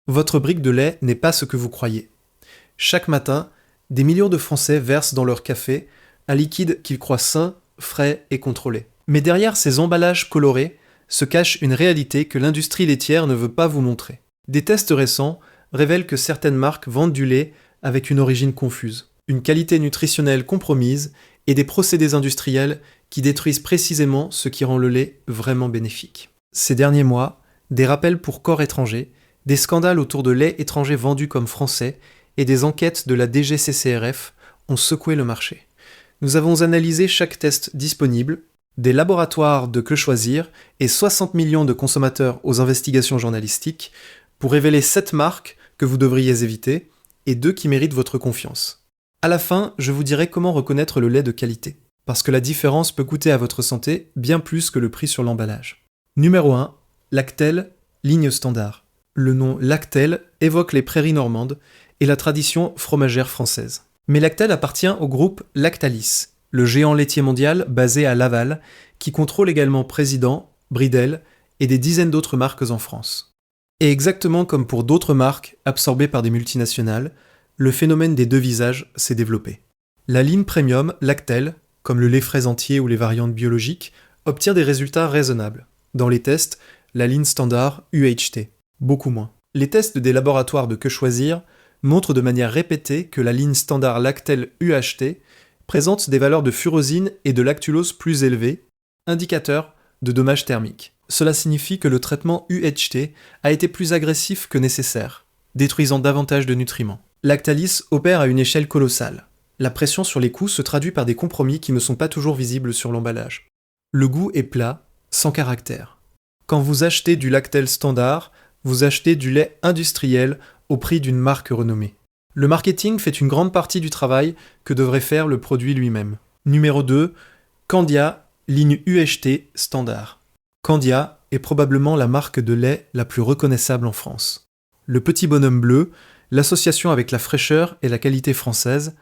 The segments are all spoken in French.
Votre brique de lait n'est pas ce que vous croyez. Chaque matin, des millions de Français versent dans leur café un liquide qu'ils croient sain, frais et contrôlé. Mais derrière ces emballages colorés se cache une réalité que l'industrie laitière ne veut pas vous montrer. Des tests récents révèlent que certaines marques vendent du lait avec une origine confuse, une qualité nutritionnelle compromise et des procédés industriels qui détruisent précisément ce qui rend le lait vraiment bénéfique. Ces derniers mois, des rappels pour corps étrangers, des scandales autour de lait étranger vendu comme français et des enquêtes de la DGCCRF ont secoué le marché. Nous avons analysé chaque test disponible, des laboratoires de Que Choisir et 60 millions de consommateurs aux investigations journalistiques pour révéler 7 marques que vous devriez éviter et 2 qui méritent votre confiance. À la fin, je vous dirai comment reconnaître le lait de qualité, parce que la différence peut coûter à votre santé bien plus que le prix sur l'emballage. Numéro 1, Lactel, ligne standard. Le nom Lactel évoque les prairies normandes et la tradition fromagère française. Mais Lactel appartient au groupe Lactalis, le géant laitier mondial basé à Laval, qui contrôle également Président, Bridel et des dizaines d'autres marques en France. Et exactement comme pour d'autres marques absorbées par des multinationales, le phénomène des deux visages s'est développé. La ligne premium Lactel, comme le lait frais entier ou les variantes biologiques, obtient des résultats raisonnables. Dans les tests, la ligne standard UHT, beaucoup moins. Les tests des laboratoires de Que Choisir montrent de manière répétée que la ligne standard Lactel UHT présente des valeurs de furosine et de lactulose plus élevées, indicateurs de dommages thermiques. Cela signifie que le traitement UHT a été plus agressif que nécessaire, détruisant davantage de nutriments. Lactalis opère à une échelle colossale. La pression sur les coûts se traduit par des compromis qui ne sont pas toujours visibles sur l'emballage. Le goût est plat, sans caractère. Quand vous achetez du Lactel standard, vous achetez du lait industriel au prix d'une marque renommée. Le marketing fait une grande partie du travail que devrait faire le produit lui-même. Numéro 2, Candia, ligne UHT standard. Candia est probablement la marque de lait la plus reconnaissable en France. Le petit bonhomme bleu, l'association avec la fraîcheur et la qualité française,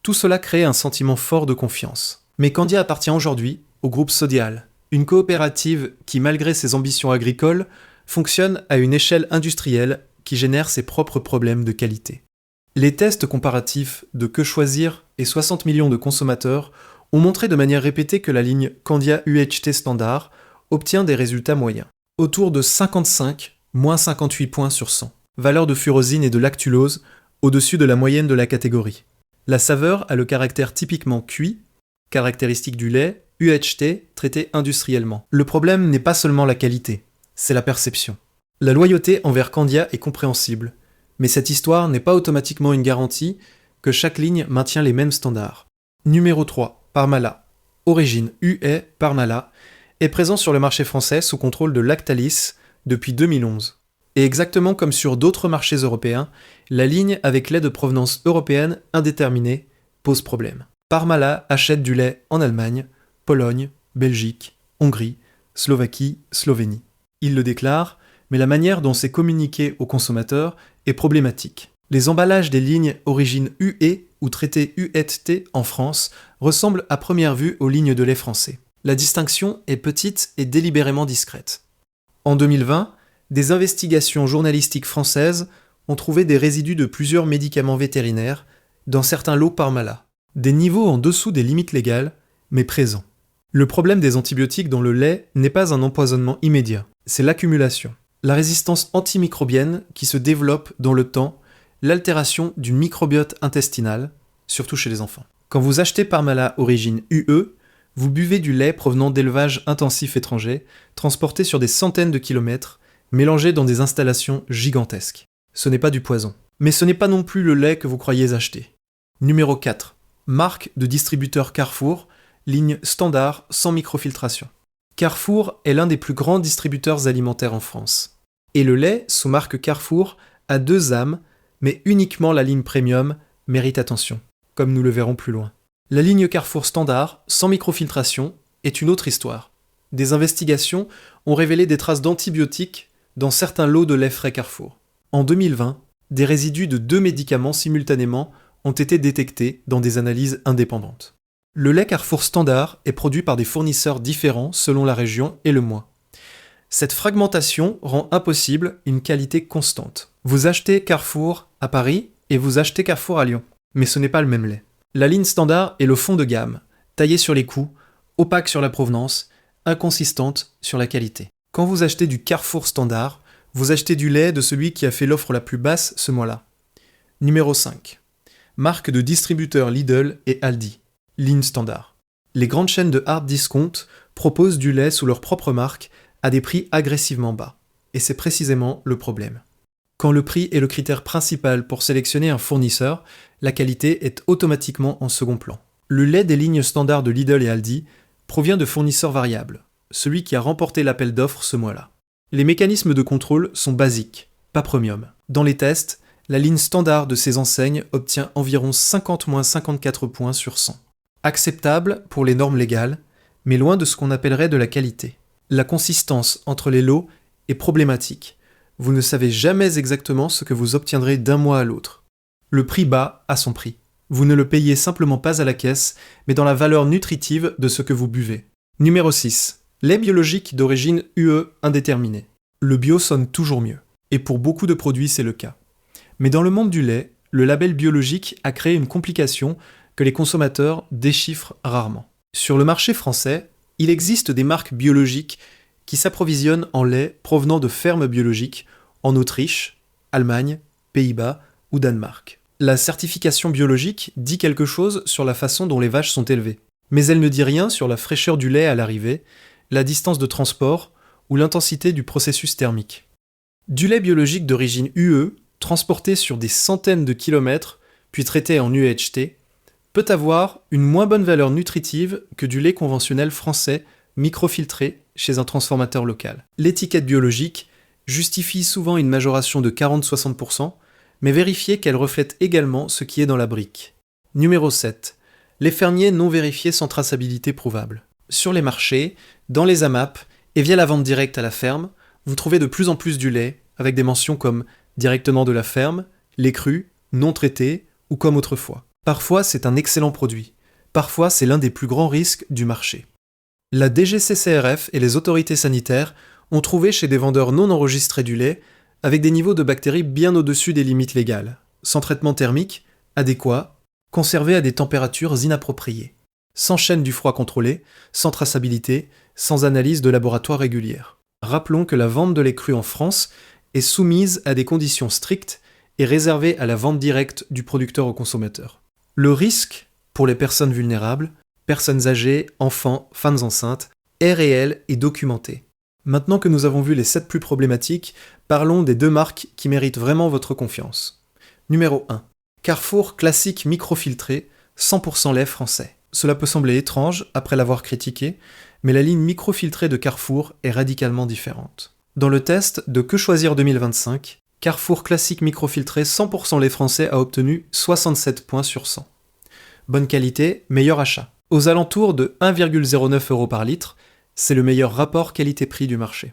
tout cela crée un sentiment fort de confiance. Mais Candia appartient aujourd'hui au groupe Sodial, une coopérative qui, malgré ses ambitions agricoles, fonctionne à une échelle industrielle qui génère ses propres problèmes de qualité. Les tests comparatifs de Que Choisir et 60 millions de consommateurs ont montré de manière répétée que la ligne Candia UHT standard obtient des résultats moyens, autour de 55, moins 58 points sur 100. Valeur de furosine et de lactulose au-dessus de la moyenne de la catégorie. La saveur a le caractère typiquement cuit, caractéristique du lait, UHT traité industriellement. Le problème n'est pas seulement la qualité, c'est la perception. La loyauté envers Candia est compréhensible, mais cette histoire n'est pas automatiquement une garantie que chaque ligne maintient les mêmes standards. Numéro 3, Parmalat. Origine UE Parmalat est présent sur le marché français sous contrôle de Lactalis depuis 2011. Et exactement comme sur d'autres marchés européens, la ligne avec lait de provenance européenne indéterminée pose problème. Parmalat achète du lait en Allemagne, Pologne, Belgique, Hongrie, Slovaquie, Slovénie. Il le déclare, mais la manière dont c'est communiqué aux consommateurs est problématique. Les emballages des lignes origine UE ou traité UHT en France ressemblent à première vue aux lignes de lait français. La distinction est petite et délibérément discrète. En 2020, des investigations journalistiques françaises ont trouvé des résidus de plusieurs médicaments vétérinaires dans certains lots Parmalat. Des niveaux en dessous des limites légales, mais présents. Le problème des antibiotiques dans le lait n'est pas un empoisonnement immédiat, c'est l'accumulation. La résistance antimicrobienne qui se développe dans le temps, l'altération du microbiote intestinal, surtout chez les enfants. Quand vous achetez Parmalat origine UE, vous buvez du lait provenant d'élevages intensifs étrangers, transportés sur des centaines de kilomètres, mélangés dans des installations gigantesques. Ce n'est pas du poison. Mais ce n'est pas non plus le lait que vous croyez acheter. Numéro 4. Marque de distributeur Carrefour, ligne standard sans microfiltration. Carrefour est l'un des plus grands distributeurs alimentaires en France. Et le lait, sous marque Carrefour, a 2 âmes, mais uniquement la ligne premium mérite attention, comme nous le verrons plus loin. La ligne Carrefour standard, sans microfiltration, est une autre histoire. Des investigations ont révélé des traces d'antibiotiques dans certains lots de lait frais Carrefour. En 2020, des résidus de 2 médicaments simultanément ont été détectés dans des analyses indépendantes. Le lait Carrefour standard est produit par des fournisseurs différents selon la région et le mois. Cette fragmentation rend impossible une qualité constante. Vous achetez Carrefour à Paris et vous achetez Carrefour à Lyon. Mais ce n'est pas le même lait. La ligne standard est le fond de gamme, taillée sur les coûts, opaque sur la provenance, inconsistante sur la qualité. Quand vous achetez du Carrefour standard, vous achetez du lait de celui qui a fait l'offre la plus basse ce mois-là. Numéro 5. Marque de distributeurs Lidl et Aldi. Ligne standard. Les grandes chaînes de hard discount proposent du lait sous leur propre marque à des prix agressivement bas. Et c'est précisément le problème. Quand le prix est le critère principal pour sélectionner un fournisseur, la qualité est automatiquement en second plan. Le lait des lignes standards de Lidl et Aldi provient de fournisseurs variables, celui qui a remporté l'appel d'offres ce mois-là. Les mécanismes de contrôle sont basiques, pas premium. Dans les tests, la ligne standard de ces enseignes obtient environ 50-54 points sur 100. Acceptable pour les normes légales, mais loin de ce qu'on appellerait de la qualité. La consistance entre les lots est problématique. Vous ne savez jamais exactement ce que vous obtiendrez d'un mois à l'autre. Le prix bas a son prix. Vous ne le payez simplement pas à la caisse, mais dans la valeur nutritive de ce que vous buvez. Numéro 6. Lait biologique d'origine UE indéterminée. Le bio sonne toujours mieux. Et pour beaucoup de produits, c'est le cas. Mais dans le monde du lait, le label biologique a créé une complication que les consommateurs déchiffrent rarement. Sur le marché français, il existe des marques biologiques qui s'approvisionnent en lait provenant de fermes biologiques en Autriche, Allemagne, Pays-Bas ou Danemark. La certification biologique dit quelque chose sur la façon dont les vaches sont élevées, mais elle ne dit rien sur la fraîcheur du lait à l'arrivée, la distance de transport ou l'intensité du processus thermique. Du lait biologique d'origine UE, transporté sur des centaines de kilomètres, puis traité en UHT, peut avoir une moins bonne valeur nutritive que du lait conventionnel français microfiltré chez un transformateur local. L'étiquette biologique justifie souvent une majoration de 40-60%, mais vérifiez qu'elle reflète également ce qui est dans la brique. Numéro 7. Les fermiers non vérifiés sans traçabilité prouvable. Sur les marchés, dans les AMAP et via la vente directe à la ferme, vous trouvez de plus en plus du lait avec des mentions comme directement de la ferme, lait cru, non traité ou comme autrefois. Parfois, c'est un excellent produit. Parfois, c'est l'un des plus grands risques du marché. La DGCCRF et les autorités sanitaires ont trouvé chez des vendeurs non enregistrés du lait avec des niveaux de bactéries bien au-dessus des limites légales, sans traitement thermique, adéquat, conservé à des températures inappropriées, sans chaîne du froid contrôlée, sans traçabilité, sans analyse de laboratoire régulière. Rappelons que la vente de lait cru en France est soumise à des conditions strictes et réservée à la vente directe du producteur au consommateur. Le risque, pour les personnes vulnérables, personnes âgées, enfants, femmes enceintes, est réel et documenté. Maintenant que nous avons vu les 7 plus problématiques, parlons des 2 marques qui méritent vraiment votre confiance. Numéro 1. Carrefour classique microfiltré, 100% lait français. Cela peut sembler étrange après l'avoir critiqué, mais la ligne microfiltrée de Carrefour est radicalement différente. Dans le test de Que choisir 2025, Carrefour classique microfiltré 100% lait français a obtenu 67 points sur 100. Bonne qualité, meilleur achat. Aux alentours de 1,09 € par litre, c'est le meilleur rapport qualité-prix du marché.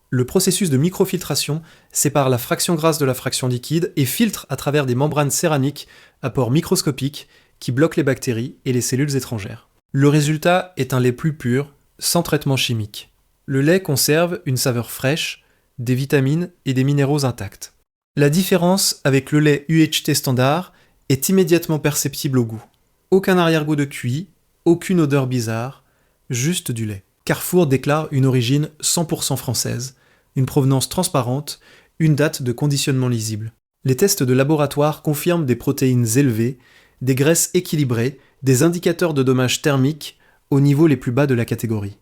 Le processus de microfiltration sépare la fraction grasse de la fraction liquide et filtre à travers des membranes céramiques à pores microscopiques qui bloquent les bactéries et les cellules étrangères. Le résultat est un lait plus pur, sans traitement chimique. Le lait conserve une saveur fraîche, des vitamines et des minéraux intacts. La différence avec le lait UHT standard est immédiatement perceptible au goût. Aucun arrière-goût de cuit, aucune odeur bizarre, juste du lait. Carrefour déclare une origine 100% française, une provenance transparente, une date de conditionnement lisible. Les tests de laboratoire confirment des protéines élevées, des graisses équilibrées, des indicateurs de dommages thermiques au niveau les plus bas de la catégorie.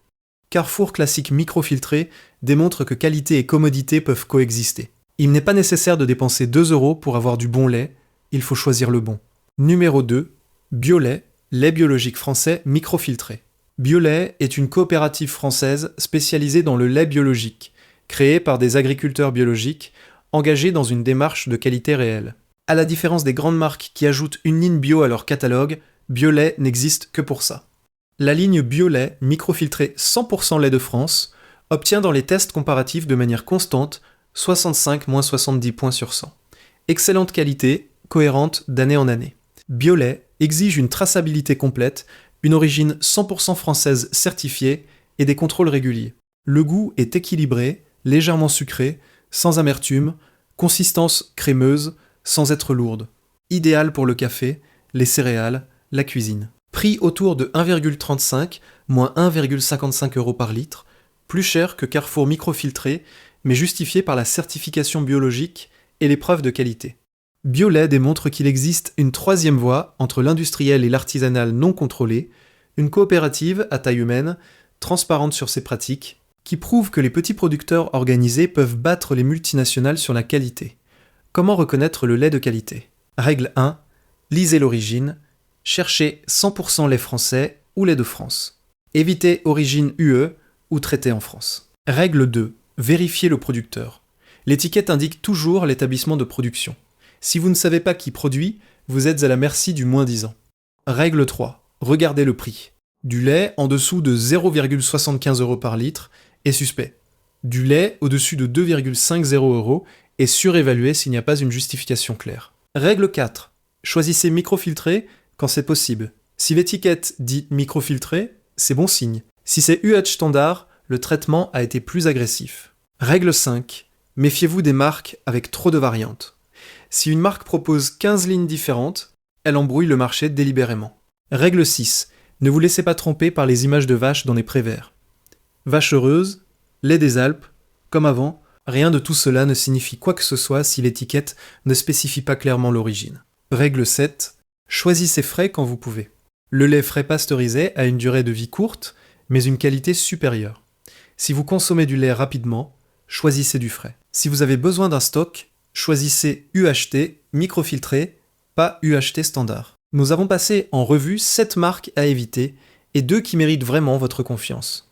Carrefour classique microfiltré démontre que qualité et commodité peuvent coexister. Il n'est pas nécessaire de dépenser 2 € pour avoir du bon lait, il faut choisir le bon. Numéro 2. Biolait, lait biologique français microfiltré. Biolait est une coopérative française spécialisée dans le lait biologique, créée par des agriculteurs biologiques engagés dans une démarche de qualité réelle. À la différence des grandes marques qui ajoutent une ligne bio à leur catalogue, Biolait n'existe que pour ça. La ligne Biolait, microfiltré 100% lait de France, obtient dans les tests comparatifs de manière constante 65-70 points sur 100. Excellente qualité, cohérente d'année en année. Biolait exige une traçabilité complète, une origine 100% française certifiée et des contrôles réguliers. Le goût est équilibré, légèrement sucré, sans amertume, consistance crémeuse, sans être lourde. Idéal pour le café, les céréales, la cuisine. Prix autour de 1,35 moins 1,55 € par litre, plus cher que Carrefour microfiltré, mais justifié par la certification biologique et les preuves de qualité. Biolait démontre qu'il existe une troisième voie entre l'industriel et l'artisanal non contrôlé, une coopérative à taille humaine, transparente sur ses pratiques, qui prouve que les petits producteurs organisés peuvent battre les multinationales sur la qualité. Comment reconnaître le lait de qualité ? Règle 1. Lisez l'origine. Cherchez 100% lait français ou lait de France. Évitez origine UE ou traité en France. Règle 2. Vérifiez le producteur. L'étiquette indique toujours l'établissement de production. Si vous ne savez pas qui produit, vous êtes à la merci du moins-disant. Règle 3. Regardez le prix. Du lait en dessous de 0,75 € par litre est suspect. Du lait au-dessus de 2,50 € est surévalué s'il n'y a pas une justification claire. Règle 4. Choisissez microfiltré quand c'est possible. Si l'étiquette dit microfiltré, c'est bon signe. Si c'est UH standard, le traitement a été plus agressif. Règle 5. Méfiez-vous des marques avec trop de variantes. Si une marque propose 15 lignes différentes, elle embrouille le marché délibérément. Règle 6. Ne vous laissez pas tromper par les images de vaches dans les prés verts. Vache heureuse, lait des Alpes, comme avant, rien de tout cela ne signifie quoi que ce soit si l'étiquette ne spécifie pas clairement l'origine. Règle 7. Choisissez frais quand vous pouvez. Le lait frais pasteurisé a une durée de vie courte, mais une qualité supérieure. Si vous consommez du lait rapidement, choisissez du frais. Si vous avez besoin d'un stock, choisissez UHT microfiltré, pas UHT standard. Nous avons passé en revue 7 marques à éviter et 2 qui méritent vraiment votre confiance.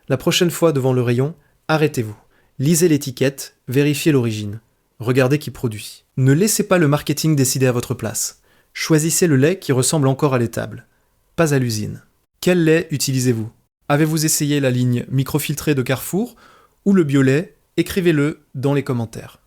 La prochaine fois devant le rayon, arrêtez-vous. Lisez l'étiquette, vérifiez l'origine. Regardez qui produit. Ne laissez pas le marketing décider à votre place. Choisissez le lait qui ressemble encore à l'étable, pas à l'usine. Quel lait utilisez-vous ? Avez-vous essayé la ligne microfiltrée de Carrefour ou le biolait ? Écrivez-le dans les commentaires.